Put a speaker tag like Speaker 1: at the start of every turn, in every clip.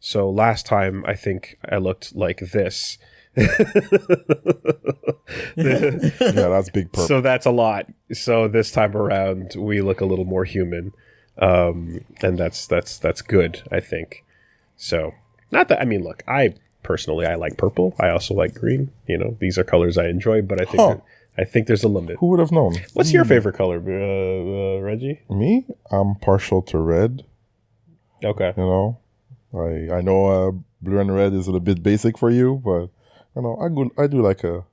Speaker 1: So last time I think I looked like this.
Speaker 2: That's big purple.
Speaker 1: So that's a lot. So this time around we look a little more human. And that's good, I think. So not that, I mean, look, I like purple. I also like green. You know, these are colors I enjoy, but I think there's a limit.
Speaker 2: Who would have known?
Speaker 1: What's your favorite color, Reggie?
Speaker 2: Me? I'm partial to red.
Speaker 1: Okay.
Speaker 2: You know, I know blue and red is a little bit basic for you, but you know, I do like a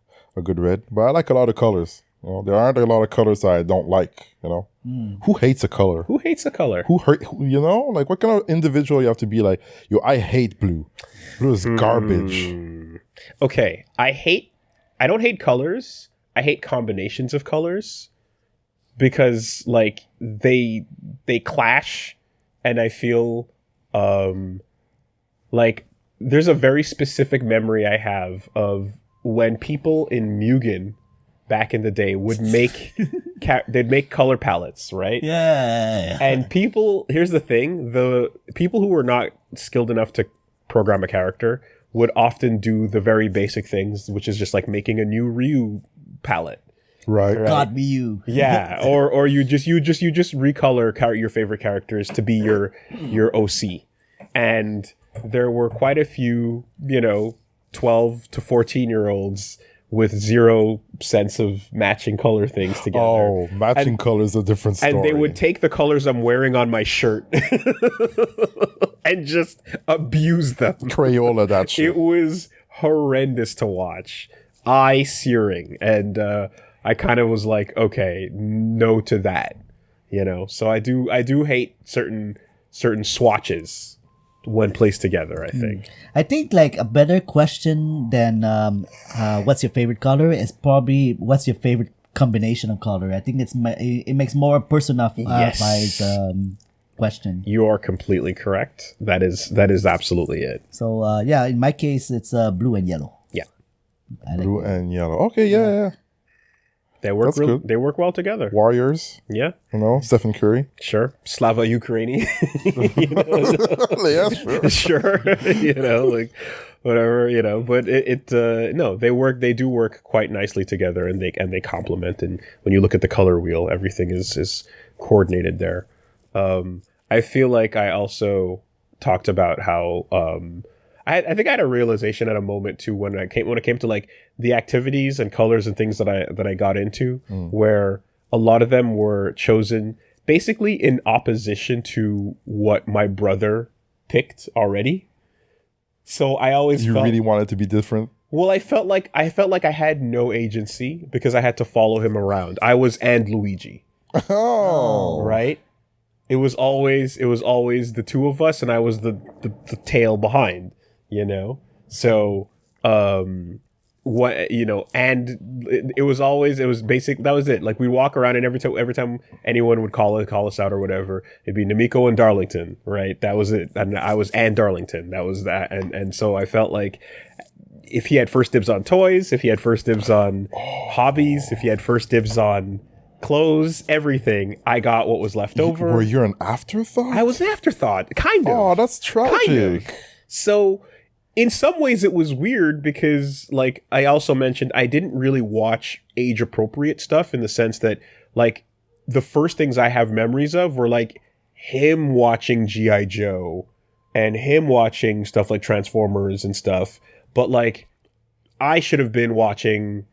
Speaker 2: good red. But I like a lot of colors. You know, there aren't a lot of colors I don't like. You know, who hates a color?
Speaker 1: Who hates a color?
Speaker 2: You know, like what kind of individual you have to be? Like, I hate blue. Blue is garbage.
Speaker 1: Okay, I don't hate colors. I hate combinations of colors because like they clash, and I feel like there's a very specific memory I have of when people in Mugen back in the day would make they'd make color palettes, right?
Speaker 3: Yeah.
Speaker 1: And here's the thing, the people who were not skilled enough to program a character would often do the very basic things, which is just like making a new Ryu palette.
Speaker 2: Right.
Speaker 3: God Ryu.
Speaker 1: Yeah, or you just recolor your favorite characters to be your OC. And there were quite a few, 12 to 14-year-olds with zero sense of matching color things together.
Speaker 2: Oh, matching colors a different story.
Speaker 1: And they would take the colors I'm wearing on my shirt and just abuse them.
Speaker 2: Crayola that shit.
Speaker 1: It was horrendous to watch. Eye searing. And I kind of was like, okay, no to that. So I do hate certain swatches when placed together, I think.
Speaker 3: I think like a better question than what's your favorite color is probably what's your favorite combination of color. I think it makes more personalized question.
Speaker 1: You are completely correct. That is absolutely it.
Speaker 3: So in my case it's blue and yellow.
Speaker 1: Yeah.
Speaker 2: Blue and yellow. Okay, yeah.
Speaker 1: They work well together.
Speaker 2: Warriors.
Speaker 1: Yeah.
Speaker 2: Stephen Curry.
Speaker 1: Sure. Slava Ukraini.
Speaker 2: Yeah, sure.
Speaker 1: Sure. Like whatever, but they do work quite nicely together, and they complement, and when you look at the color wheel, everything is coordinated there. I feel like I also talked about how I think I had a realization at a moment too when it came to like the activities and colors and things that I got into, where a lot of them were chosen basically in opposition to what my brother picked already. So I always felt
Speaker 2: really wanted to be different.
Speaker 1: Well, I felt like I had no agency because I had to follow him around. I was and Luigi.
Speaker 2: Oh,
Speaker 1: right. It was always the two of us, and I was the tail behind. So and it was basic. That was it. Like we walk around, and every time anyone would call us out or whatever, it'd be Namiko and Darlington, right? That was it. And I was and Darlington. That was that. And so I felt like if he had first dibs on toys, if he had first dibs on hobbies, if he had first dibs on clothes, everything, I got what was left over.
Speaker 2: Were you an afterthought?
Speaker 1: I was an afterthought, kind of.
Speaker 2: Oh, that's tragic.
Speaker 1: Kind of. So in some ways it was weird because like I also mentioned I didn't really watch age appropriate stuff, in the sense that like the first things I have memories of were like him watching G.I. Joe and him watching stuff like Transformers and stuff, but like I should have been watching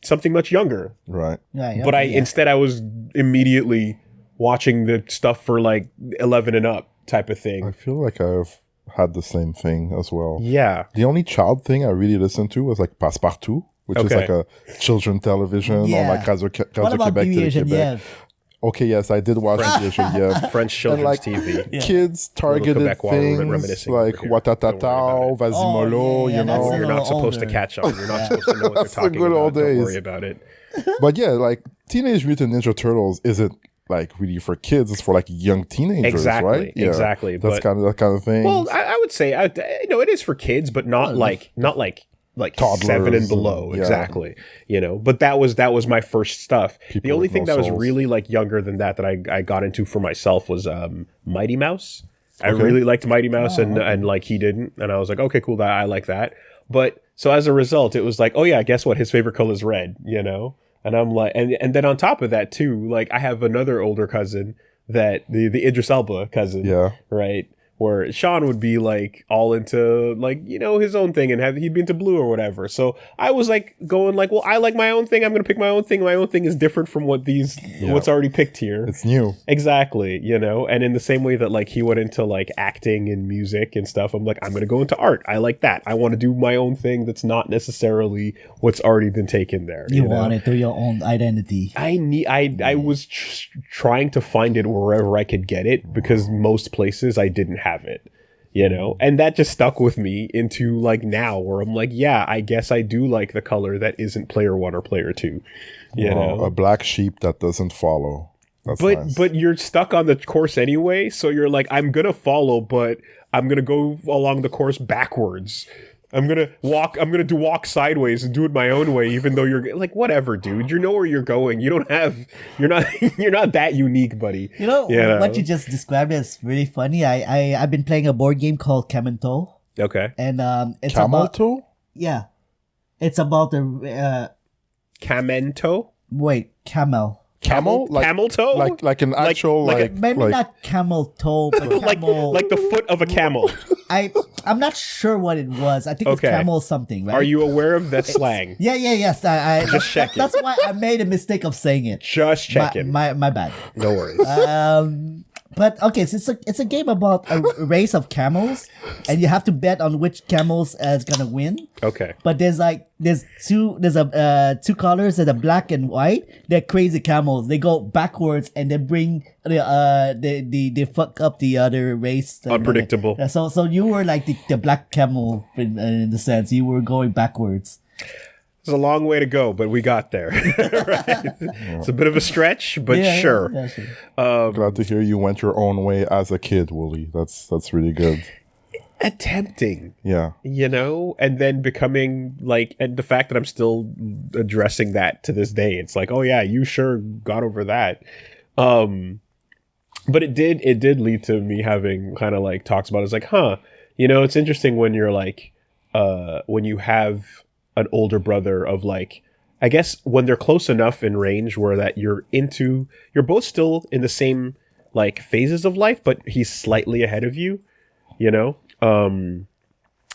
Speaker 1: something much younger.
Speaker 2: Right.
Speaker 3: Yeah,
Speaker 1: but instead I was immediately watching the stuff for like 11 and up type of thing.
Speaker 2: I feel like I've had the same thing as well.
Speaker 1: Yeah.
Speaker 2: The only child thing I really listened to was like Passepartout, which is like a children television on like Radio Québec, Télé-Québec.
Speaker 3: Yeah.
Speaker 2: Okay, yes, I did watch
Speaker 1: French children's TV.
Speaker 2: Yeah. Kids targeted things like Watatatao, Vasimolo,
Speaker 1: You're not supposed to catch on. You're not supposed to know what they're talking
Speaker 2: good
Speaker 1: about.
Speaker 2: old days.
Speaker 1: Don't worry about it.
Speaker 2: But yeah, like Teenage Mutant Ninja Turtles isn't like really for kids, it's for like young teenagers, right? Yeah,
Speaker 1: exactly.
Speaker 2: That's that kind of thing.
Speaker 1: Well, I would say it is for kids, but not like toddlers 7 and below, exactly. But that was my first stuff. The only thing that was really like younger than that I got into for myself was Mighty Mouse. I really liked Mighty Mouse, and like he didn't, and I was like, okay, cool, that I like that. But so as a result, it was like, oh yeah, guess what? His favorite color is red, you know. And I'm like, and then on top of that too, like I have another older cousin that the Idris Elba cousin,
Speaker 2: Yeah.
Speaker 1: right? Where Sean would be like all into like, you know, his own thing and he'd be into blue or whatever. So I was like going like, well, I like my own thing. I'm going to pick my own thing. My own thing is different from what's already picked here.
Speaker 2: It's new.
Speaker 1: Exactly. You know, and in the same way that like he went into like acting and music and stuff, I'm like, I'm going to go into art. I like that. I want to do my own thing that's not necessarily what's already been taken there.
Speaker 3: You
Speaker 1: know?
Speaker 3: want it through your own identity.
Speaker 1: I was trying to find it wherever I could get it because most places I didn't have it, you know, and that just stuck with me into like now where I'm like, yeah, I guess I do like the color that isn't player 1 or player 2, you know,
Speaker 2: a black sheep that doesn't follow. That's nice.
Speaker 1: But you're stuck on the course anyway, so you're like, I'm gonna follow, but I'm gonna go along the course backwards. I'm gonna do walk sideways and do it my own way, even though you're like, whatever, dude. You know where you're going. You're not you're not that unique, buddy.
Speaker 3: You know, what you just described is really funny. I've been playing a board game called Camento.
Speaker 1: Okay.
Speaker 3: And it's
Speaker 2: Camel
Speaker 3: about
Speaker 2: toe?
Speaker 3: yeah, it's about the
Speaker 1: Camento?
Speaker 3: camel.
Speaker 2: Camel? Like,
Speaker 1: camel toe?
Speaker 2: Like an actual
Speaker 3: Maybe not camel toe, but camel.
Speaker 1: like the foot of a camel.
Speaker 3: I'm not sure what it was. I think it's camel something, right?
Speaker 1: Are you aware of that slang?
Speaker 3: Yes. I
Speaker 1: Just checking.
Speaker 3: That's why I made a mistake of saying it.
Speaker 1: Just checking.
Speaker 3: My bad.
Speaker 1: No worries.
Speaker 3: But okay, so it's a game about a race of camels, and you have to bet on which camels is gonna win.
Speaker 1: Okay.
Speaker 3: But there's two colors, there's a black and white. They're crazy camels. They go backwards and they bring they fuck up the other race.
Speaker 1: Unpredictable.
Speaker 3: So you were like the black camel in the sense you were going backwards.
Speaker 1: It's a long way to go, but we got there. Right? It's a bit of a stretch, but sure.
Speaker 3: Yeah, sure.
Speaker 2: Glad to hear you went your own way as a kid, Woolie. That's really good.
Speaker 1: Attempting.
Speaker 2: Yeah.
Speaker 1: You know, and then becoming like, and the fact that I'm still addressing that to this day, it's like, oh yeah, you sure got over that. But it did lead to me having kind of like talks about it. It's like, you know, it's interesting when you're like, when you have an older brother of like, I guess when they're close enough in range where that you're both still in the same like phases of life, but he's slightly ahead of you, you know? And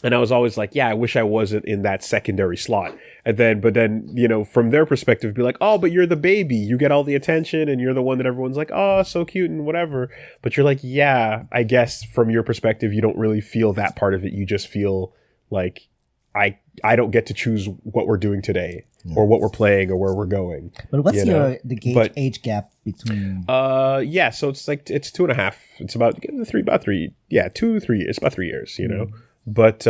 Speaker 1: I was always like, yeah, I wish I wasn't in that secondary slot. But then, you know, from their perspective, be like, oh, but you're the baby. You get all the attention and you're the one that everyone's like, oh, so cute and whatever. But you're like, yeah, I guess from your perspective, you don't really feel that part of it. You just feel like, I don't get to choose what we're doing today or what we're playing or where we're going.
Speaker 3: But what's age gap between?
Speaker 1: Yeah, so it's like it's 2.5. It's about 3. Yeah, 2, 3. It's about 3 years, you know. But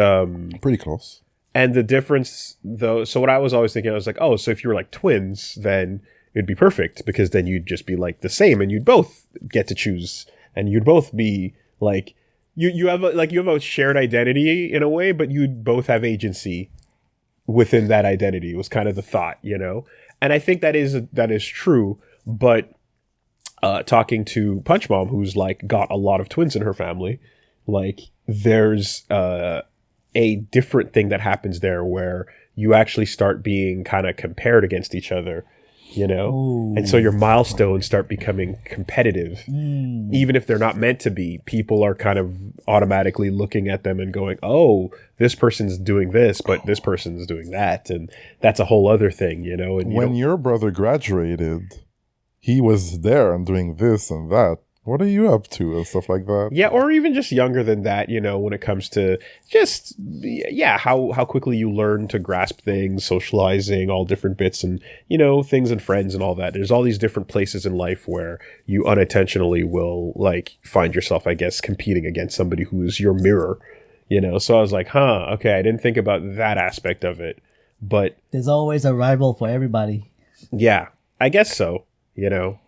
Speaker 2: pretty close.
Speaker 1: And the difference, though, so what I was always thinking, I was like, oh, so if you were like twins, then it'd be perfect because then you'd just be like the same, and you'd both get to choose, and you'd both be like. You have a shared identity in a way, but you'd both have agency within that identity was kind of the thought, you know? And I think that is true, but talking to Punch Mom, who's like got a lot of twins in her family, like there's a different thing that happens there where you actually start being kind of compared against each other. You know,
Speaker 3: Ooh.
Speaker 1: And so your milestones start becoming competitive, even if they're not meant to be. People are kind of automatically looking at them and going, "Oh, this person's doing this, but this person's doing that," and that's a whole other thing, you know. And
Speaker 2: when your brother graduated, he was there and doing this and that. What are you up to and stuff like that?
Speaker 1: Yeah, or even just younger than that, you know, when it comes to just, how quickly you learn to grasp things, socializing, all different bits and, you know, things and friends and all that. There's all these different places in life where you unintentionally will, like, find yourself, I guess, competing against somebody who is your mirror, you know. So I was like, okay, I didn't think about that aspect of it. But
Speaker 3: there's always a rival for everybody.
Speaker 1: Yeah, I guess so, you know.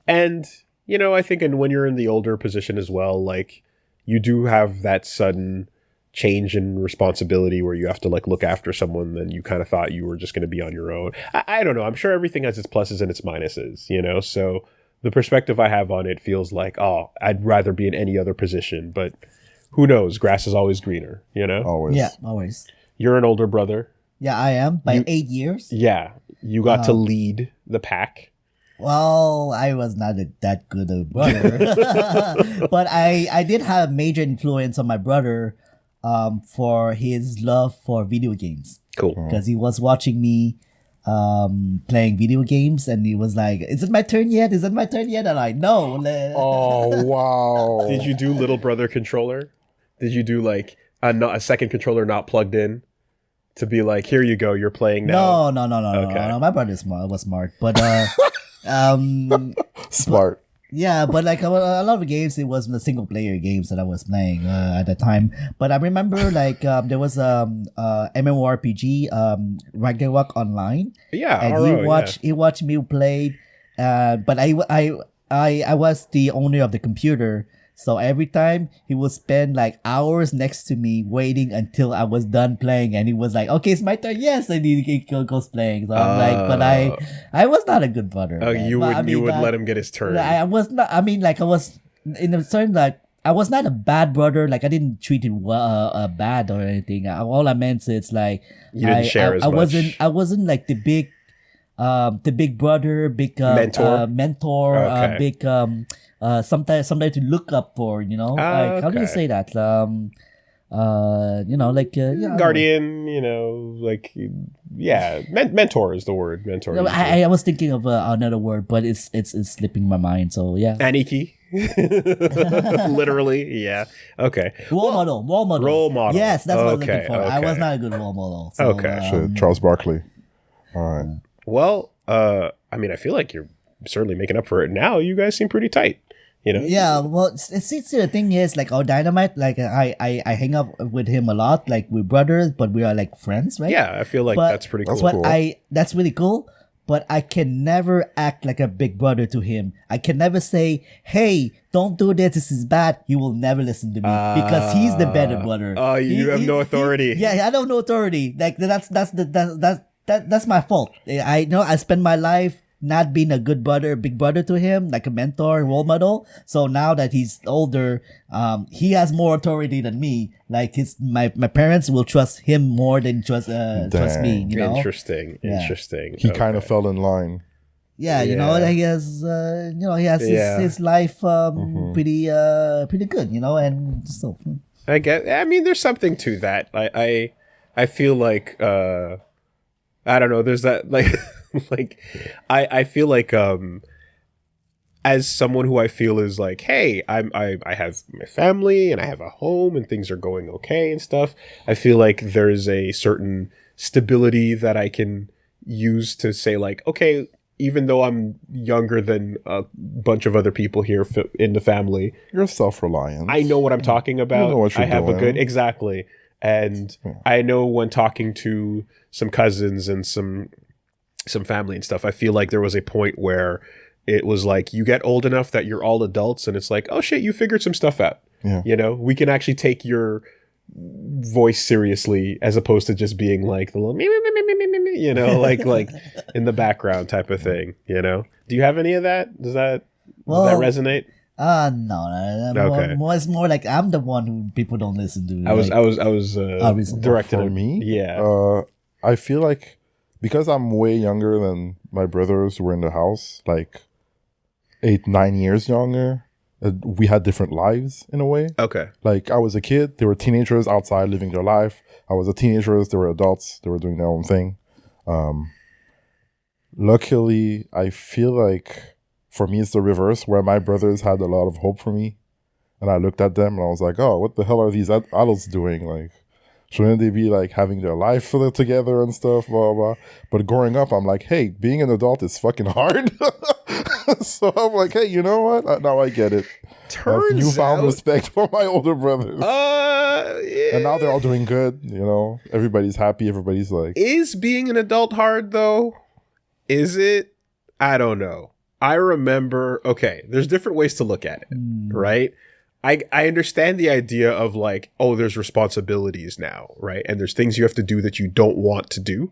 Speaker 1: And... You know, I think when you're in the older position as well, like, you do have that sudden change in responsibility where you have to, like, look after someone and you kind of thought you were just going to be on your own. I don't know. I'm sure everything has its pluses and its minuses, you know? So the perspective I have on it feels like, oh, I'd rather be in any other position, but who knows? Grass is always greener, you know?
Speaker 2: Always.
Speaker 3: Yeah, always.
Speaker 1: You're an older brother.
Speaker 3: Yeah, I am by 8 years.
Speaker 1: Yeah. You got to lead the pack.
Speaker 3: Well, I was not that good a brother, but I did have a major influence on my brother, for his love for video games.
Speaker 1: Cool.
Speaker 3: Because he was watching me, playing video games, and he was like, "Is it my turn yet? Is it my turn yet?" And I no.
Speaker 2: Oh wow!
Speaker 1: Did you do little brother controller? Did you do like a second controller not plugged in? To be like, here you go, you're playing now.
Speaker 3: No. No. My brother was smart, but
Speaker 2: Smart.
Speaker 3: yeah, but like a lot of games, it was the single player games that I was playing at the time. But I remember like there was MMORPG, Ragnarok Online.
Speaker 1: Yeah,
Speaker 3: And
Speaker 1: RO,
Speaker 3: he watched me play, but I was the owner of the computer. So every time he would spend like hours next to me waiting until I was done playing, and he was like, "Okay, it's my turn." Yes, and he goes playing. So I'm like, but I was not a good brother.
Speaker 1: Oh,
Speaker 3: man.
Speaker 1: you
Speaker 3: But,
Speaker 1: would
Speaker 3: I mean,
Speaker 1: you would let him get his turn.
Speaker 3: I was not. I mean, like I was in a certain like I was not a bad brother. Like I didn't treat him bad or anything. All I meant is like
Speaker 1: You didn't share as
Speaker 3: I
Speaker 1: much.
Speaker 3: I wasn't like the big brother, big mentor,
Speaker 1: Okay.
Speaker 3: big sometimes to look up for, you know. Like, how do you
Speaker 1: Okay.
Speaker 3: say that? You know, like yeah,
Speaker 1: Guardian, you know, like yeah, mentor is the word. Mentor.
Speaker 3: No,
Speaker 1: is the-
Speaker 3: I was thinking of another word, but it's slipping my mind. So yeah,
Speaker 1: Aniki. Literally, yeah. Okay.
Speaker 3: role model.
Speaker 1: Role model.
Speaker 3: Yes, that's what I was
Speaker 1: Okay,
Speaker 3: looking for. I was
Speaker 1: okay.
Speaker 3: not a good role model. So,
Speaker 1: Okay.
Speaker 2: Shit, Charles Barkley. All right.
Speaker 1: Well, I mean, I feel like you're certainly making up for it now. You guys seem pretty tight. You know.
Speaker 3: Yeah, well, see, the thing is, like, our Dynamite, like, I hang up with him a lot, like, we're brothers, but we are, like, friends, right?
Speaker 1: Yeah, I feel like
Speaker 3: But-
Speaker 1: that's pretty cool.
Speaker 2: That's
Speaker 3: But
Speaker 2: cool.
Speaker 3: that's really cool, but I can never act like a big brother to him. I can never say, "Hey, don't do this is bad." He will never listen to me because he's the better brother.
Speaker 1: Oh, you have no authority.
Speaker 3: Yeah, I don't know authority. Like, that's my fault. I know I spend my life not being a good brother, big brother to him, like a mentor, role model. So now that he's older, he has more authority than me. Like my parents will trust him more than trust me. You know?
Speaker 1: Interesting.
Speaker 3: Yeah.
Speaker 1: Interesting.
Speaker 2: He kind of
Speaker 1: Okay.
Speaker 2: fell in line.
Speaker 3: Yeah, you know,
Speaker 1: Yeah.
Speaker 3: he has, he has
Speaker 1: Yeah.
Speaker 3: his life pretty good, you know, and so.
Speaker 1: I mean, there's something to that. I feel like I don't know. There's that like like I feel like as someone who I feel is like, hey, I have my family and I have a home and things are going okay and stuff. I feel like there's a certain stability that I can use to say like, okay, even though I'm younger than a bunch of other people here in the family,
Speaker 2: You're self-reliant.
Speaker 1: I know what I'm talking about.
Speaker 2: know what you're
Speaker 1: I have
Speaker 2: doing.
Speaker 1: a good exactly, and I know when talking to some cousins and some family and stuff. I feel like there was a point where it was like you get old enough that you're all adults, and it's like, oh shit, you figured some stuff out.
Speaker 2: Yeah.
Speaker 1: You know, we can actually take your voice seriously as opposed to just being like the little me, you know, like in the background type of thing. You know, do you have any of that? Does that resonate?
Speaker 3: No.
Speaker 1: Okay.
Speaker 3: It's more like I'm the one who people don't listen to.
Speaker 1: I was
Speaker 3: Obviously.
Speaker 1: directed
Speaker 2: For
Speaker 1: at
Speaker 2: me,
Speaker 1: Yeah.
Speaker 2: I feel like because I'm way younger than my brothers who were in the house, like 8-9 years younger, we had different lives in a way.
Speaker 1: Okay.
Speaker 2: Like I was a kid, they were teenagers outside living their life. I was a teenager, they were adults, they were doing their own thing. Luckily, I feel like for me it's the reverse, where my brothers had a lot of hope for me, and I looked at them and I was like, oh, what the hell are these adults doing? Like, shouldn't they be like having their life together and stuff, blah, blah. But growing up, I'm like, hey, being an adult is fucking hard. So I'm like, hey, you know what? Now I get it. I have
Speaker 1: Turns
Speaker 2: newfound
Speaker 1: out,
Speaker 2: respect for my older brothers.
Speaker 1: yeah.
Speaker 2: And now they're all doing good, you know. Everybody's happy. Everybody's like,
Speaker 1: Is being an adult hard though? Is it? I don't know. I remember, okay, there's different ways to look at it, right? I understand the idea of like, oh, there's responsibilities now, right? And there's things you have to do that you don't want to do.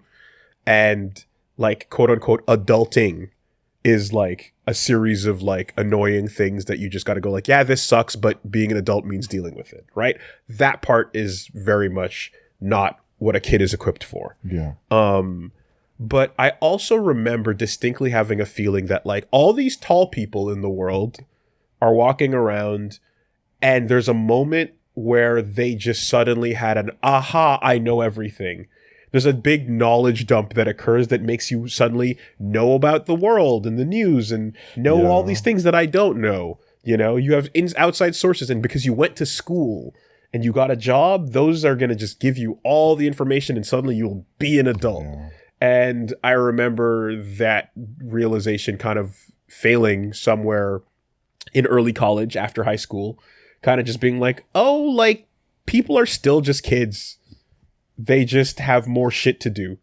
Speaker 1: And like, quote unquote, adulting is like a series of like annoying things that you just got to go like, yeah, this sucks, but being an adult means dealing with it, right? That part is very much not what a kid is equipped for.
Speaker 2: Yeah.
Speaker 1: But I also remember distinctly having a feeling that like all these tall people in the world are walking around, and there's a moment where they just suddenly had an aha, I know everything. There's a big knowledge dump that occurs that makes you suddenly know about the world and the news and know all these things that I don't know. You know, you have outside sources, and because you went to school and you got a job, those are going to just give you all the information, and suddenly you'll be an adult.
Speaker 2: Yeah.
Speaker 1: And I remember that realization kind of failing somewhere in early college after high school, kind of just being like, oh, like people are still just kids. They just have more shit to do,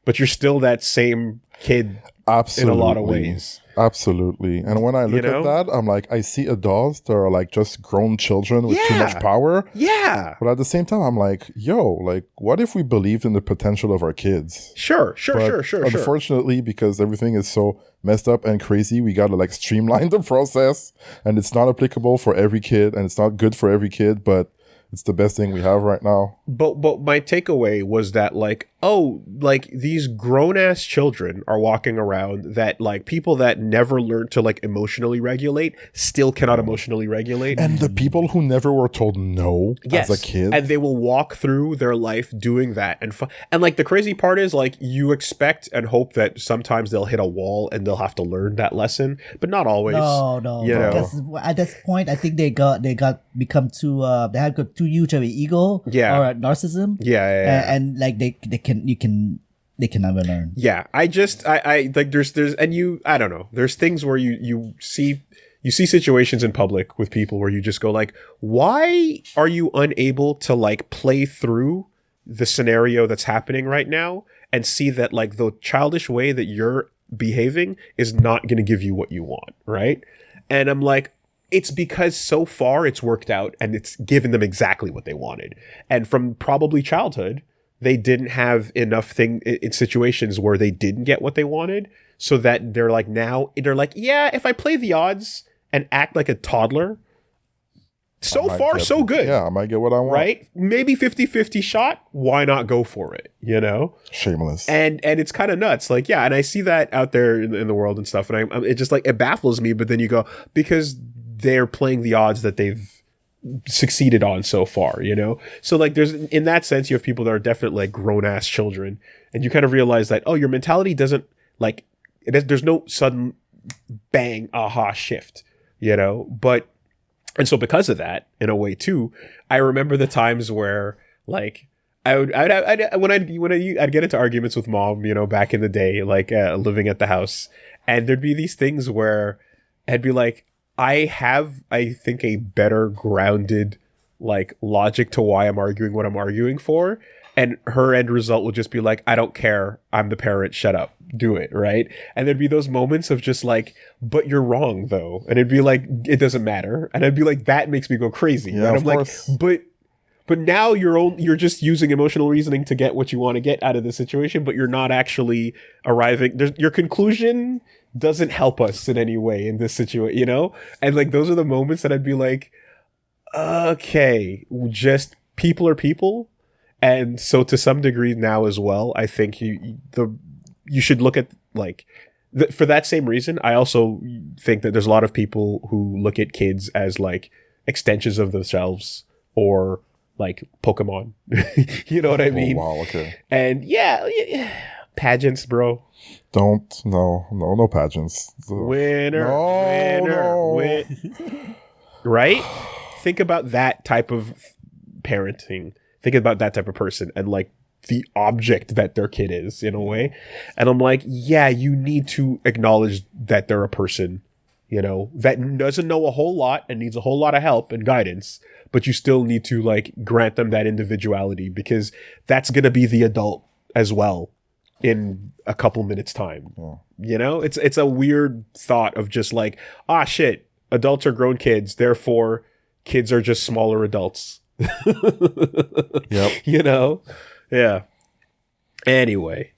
Speaker 1: but you're still that same kid.
Speaker 2: Absolutely.
Speaker 1: In a lot of ways.
Speaker 2: Absolutely. And when I look at that, I'm like, I see adults that are like just grown children with too much power.
Speaker 1: Yeah.
Speaker 2: But at the same time, I'm like, yo, like, what if we believed in the potential of our kids?
Speaker 1: Sure.
Speaker 2: Unfortunately, because everything is so messed up and crazy, we got to like streamline the process, and it's not applicable for every kid, and it's not good for every kid, but it's the best thing we have right now.
Speaker 1: But my takeaway was that like, oh, like these grown ass children are walking around that like people that never learned to like emotionally regulate still cannot emotionally regulate.
Speaker 2: And the people who never were told no as a kid.
Speaker 1: And they will walk through their life doing that. And like the crazy part is like you expect and hope that sometimes they'll hit a wall and they'll have to learn that lesson, but not always.
Speaker 3: No.
Speaker 1: You know?
Speaker 3: Because at this point, I think they become too they had got too huge of an ego or narcissism.
Speaker 1: Yeah.
Speaker 3: And like they can never learn.
Speaker 1: Yeah. I like there's and you, I don't know. There's things where you see situations in public with people where you just go like, why are you unable to like play through the scenario that's happening right now and see that like the childish way that you're behaving is not going to give you what you want, right? And I'm like, it's because so far it's worked out and it's given them exactly what they wanted. And from probably childhood, they didn't have enough in situations where they didn't get what they wanted, so that they're like, yeah, if I play the odds and act like a toddler, so far so good.
Speaker 2: Yeah, I might get what I want. Right?
Speaker 1: Maybe 50-50 shot. Why not go for it? You know?
Speaker 2: Shameless.
Speaker 1: And it's kind of nuts. Like, yeah, and I see that out there in the world and stuff, and it just like, it baffles me, but then you go, because they're playing the odds that they've succeeded on so far, you know? So like there's, in that sense, you have people that are definitely like grown ass children, and you kind of realize that, oh, your mentality doesn't like, there's no sudden bang, aha shift, you know? But, and so because of that, in a way too, I remember the times where like, I'd get into arguments with mom, you know, back in the day, like living at the house, and there'd be these things where I'd be like, I think, a better grounded, like, logic to why I'm arguing what I'm arguing for. And her end result will just be like, I don't care. I'm the parent. Shut up. Do it. Right. And there'd be those moments of just like, but you're wrong, though. And it'd be like, it doesn't matter. And I'd be like, that makes me go crazy.
Speaker 2: Yeah,
Speaker 1: and I'm like, but now you're just using emotional reasoning to get what you want to get out of the situation, but you're not actually arriving. Your conclusion doesn't help us in any way in this situation, you know? And like, those are the moments that I'd be like, okay, just people are people. And so to some degree now as well, I think you should look at like, for that same reason, I also think that there's a lot of people who look at kids as like extensions of themselves, or like Pokemon. You know what I mean?
Speaker 2: Oh, wow, okay.
Speaker 1: And yeah, pageants, bro.
Speaker 2: No pageants.
Speaker 1: Winner. Right? Think about that type of parenting. Think about that type of person and like the object that their kid is, in a way. And I'm like, yeah, you need to acknowledge that they're a person, you know, that doesn't know a whole lot and needs a whole lot of help and guidance, but you still need to like grant them that individuality, because that's going to be the adult as well in a couple minutes time.
Speaker 2: Yeah.
Speaker 1: You know, it's a weird thought of just like, shit, adults are grown kids, therefore kids are just smaller adults.
Speaker 2: Yep.
Speaker 1: You know? Yeah. Anyway,